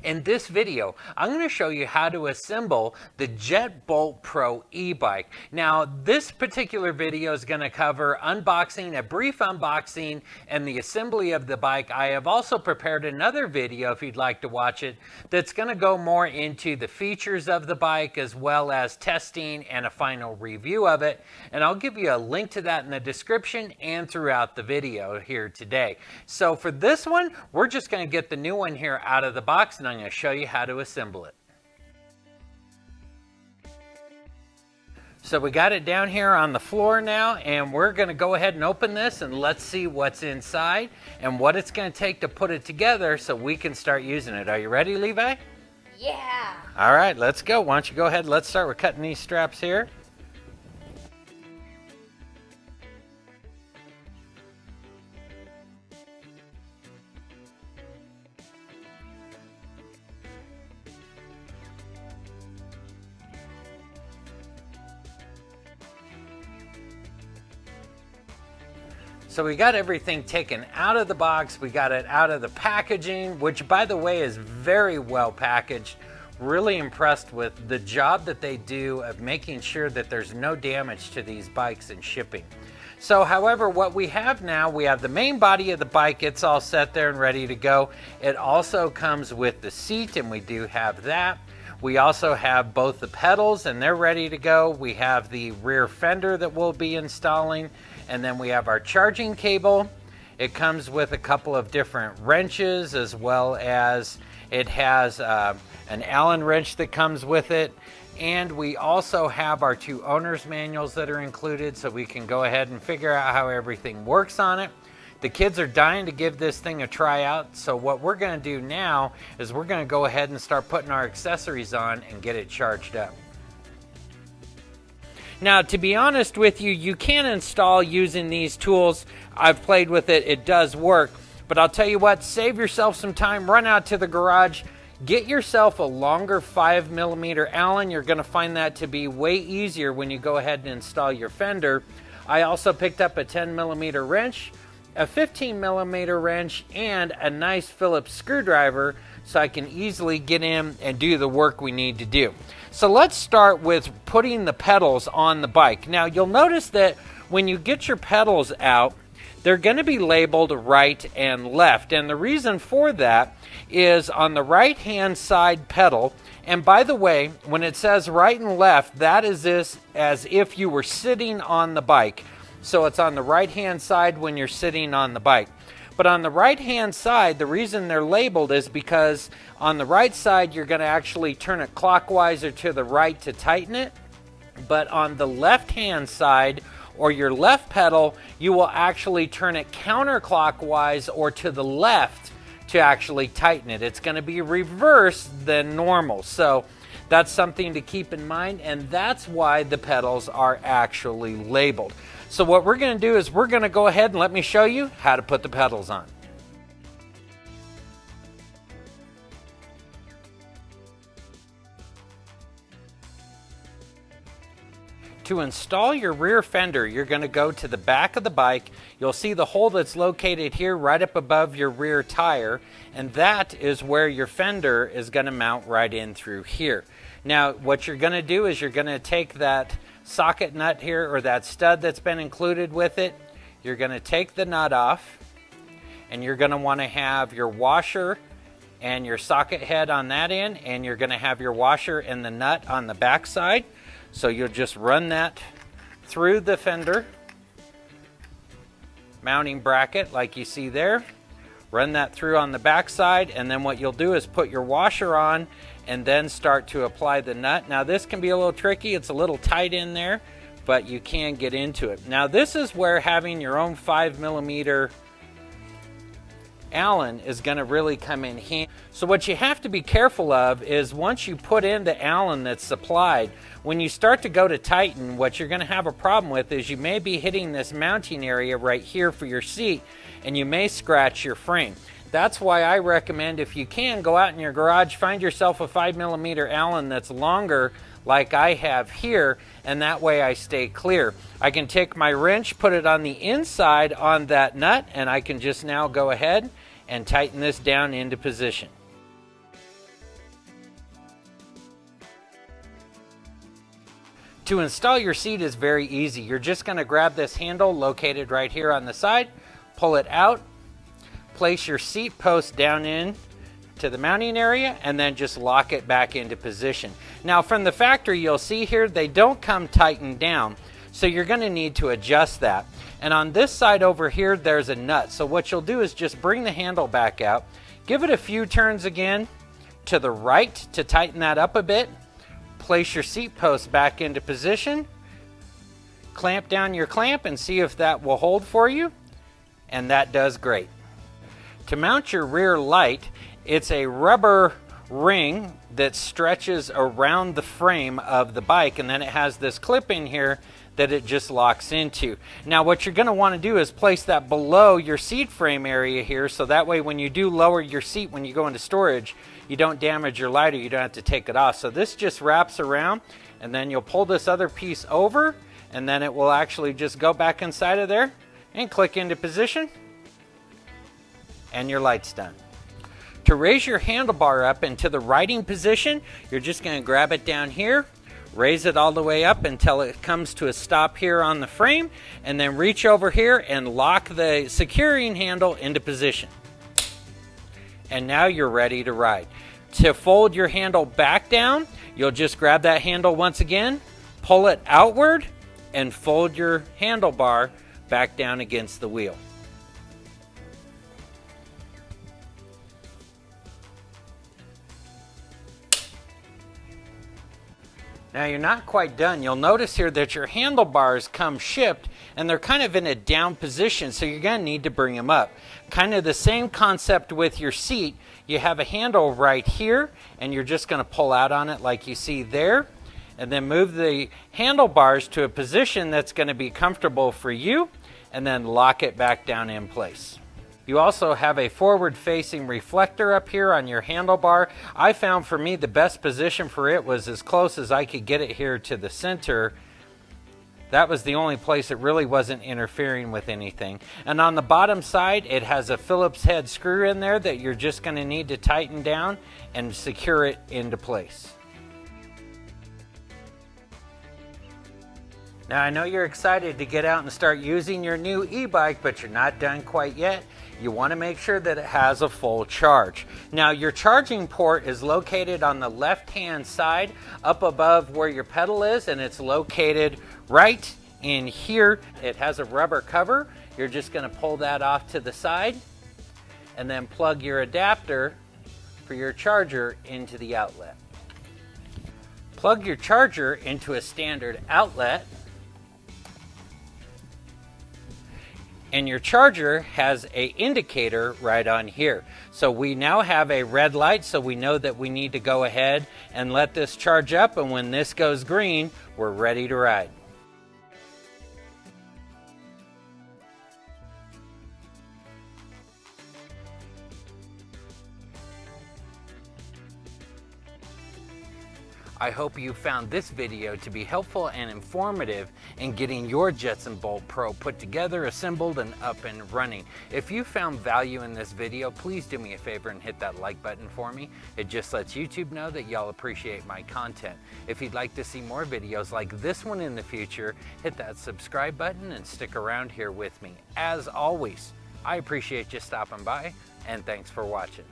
In this video, I'm going to show you how to assemble the Jetson Bolt Pro e-bike. Now, this particular video is going to cover unboxing, a brief unboxing, and the assembly of the bike. I have also prepared another video, if you'd like to watch it, that's going to go more into the features of the bike as well as testing and a final review of it. And I'll give you a link to that in the description and throughout the video here today. So for this one, we're just going to get the new one here out of the box, and I'm going to show you how to assemble it. So we got it down here on the floor now, and we're going to go ahead and open this and let's see what's inside and what it's going to take to put it together so we can start using it. Are you ready, Levi? Yeah. All right, let's go. Why don't you go ahead, let's start with cutting these straps here. So we got everything taken out of the box, we got it out of the packaging, which by the way is very well packaged. Really impressed with the job that they do of making sure that there's no damage to these bikes in shipping. So however, what we have now, we have the main body of the bike, it's all set there and ready to go. It also comes with the seat, and we do have that. We also have both the pedals and they're ready to go. We have the rear fender that we'll be installing, and then we have our charging cable. It comes with a couple of different wrenches, as well as it has an Allen wrench that comes with it. And we also have our two owner's manuals that are included, so we can go ahead and figure out how everything works on it. The kids are dying to give this thing a try out, so what we're going to do now is we're going to go ahead and start putting our accessories on and get it charged up. Now, to be honest with you, you can install using these tools. I've played with it, it does work, but I'll tell you what, save yourself some time, run out to the garage, get yourself a longer 5mm Allen. You're going to find that to be way easier when you go ahead and install your fender. I also picked up a 10mm wrench, a 15mm wrench, and a nice Phillips screwdriver so I can easily get in and do the work we need to do. So let's start with putting the pedals on the bike. Now you'll notice that when you get your pedals out, they're going to be labeled right and left, and the reason for that is on the right hand side pedal, and by the way, when it says right and left, that is this as if you were sitting on the bike. So it's on the right hand side when you're sitting on the bike. But on the right hand side, the reason they're labeled is because on the right side you're going to actually turn it clockwise or to the right to tighten it. But on the left hand side or your left pedal, you will actually turn it counterclockwise or to the left to actually tighten it. It's going to be reversed than normal. So that's something to keep in mind, and that's why the pedals are actually labeled. So what we're going to do is we're going to go ahead and let me show you how to put the pedals on. To install your rear fender, you're going to go to the back of the bike. You'll see the hole that's located here right up above your rear tire, and that is where your fender is going to mount right in through here. Now what you're going to do is you're going to take that socket nut here, or that stud that's been included with it. You're going to take the nut off, and you're going to want to have your washer and your socket head on that end, and you're going to have your washer and the nut on the back side. So you'll just run that through the fender mounting bracket like you see there. Run that through on the back side, and then what you'll do is put your washer on and then start to apply the nut. Now this can be a little tricky, it's a little tight in there, but you can get into it. Now this is where having your own 5mm Allen is going to really come in handy. So what you have to be careful of is once you put in the Allen that's supplied, when you start to go to tighten, what you're going to have a problem with is you may be hitting this mounting area right here for your seat, and you may scratch your frame. That's why I recommend, if you can, go out in your garage, find yourself a 5mm Allen that's longer like I have here, and that way I stay clear. I can take my wrench, put it on the inside on that nut, and I can just now go ahead and tighten this down into position. To install your seat is very easy. You're just going to grab this handle located right here on the side, pull it out, place your seat post down in to the mounting area, and then just lock it back into position. Now from the factory, you'll see here they don't come tightened down, so you're going to need to adjust that. And on this side over here, there's a nut. So what you'll do is just bring the handle back out, give it a few turns again to the right to tighten that up a bit, place your seat post back into position, clamp down your clamp and see if that will hold for you, and that does great. To mount your rear light, it's a rubber ring that stretches around the frame of the bike, and then it has this clip in here that it just locks into. Now what you're going to want to do is place that below your seat frame area here, so that way when you do lower your seat when you go into storage, you don't damage your light or you don't have to take it off. So this just wraps around, and then you'll pull this other piece over, and then it will actually just go back inside of there and click into position, and your light's done. To raise your handlebar up into the riding position, you're just going to grab it down here, raise it all the way up until it comes to a stop here on the frame, and then reach over here and lock the securing handle into position. And now you're ready to ride. To fold your handle back down, you'll just grab that handle once again, pull it outward, and fold your handlebar back down against the wheel. Now you're not quite done. You'll notice here that your handlebars come shipped and they're kind of in a down position, so you're going to need to bring them up. Kind of the same concept with your seat. You have a handle right here and you're just going to pull out on it like you see there, and then move the handlebars to a position that's going to be comfortable for you, and then lock it back down in place. You also have a forward-facing reflector up here on your handlebar. I found for me the best position for it was as close as I could get it here to the center. That was the only place it really wasn't interfering with anything. And on the bottom side, it has a Phillips head screw in there that you're just going to need to tighten down and secure it into place. Now I know you're excited to get out and start using your new e-bike, but you're not done quite yet. You want to make sure that it has a full charge. Now your charging port is located on the left-hand side up above where your pedal is, and it's located right in here. It has a rubber cover. You're just going to pull that off to the side and then plug your adapter for your charger into the outlet. Plug your charger into a standard outlet, and your charger has an indicator right on here. So we now have a red light, so we know that we need to go ahead and let this charge up, and when this goes green, we're ready to ride. I hope you found this video to be helpful and informative in getting your Jetson Bolt Pro put together, assembled, and up and running. If you found value in this video, please do me a favor and hit that like button for me. It just lets YouTube know that y'all appreciate my content. If you'd like to see more videos like this one in the future, hit that subscribe button and stick around here with me. As always, I appreciate you stopping by, and thanks for watching.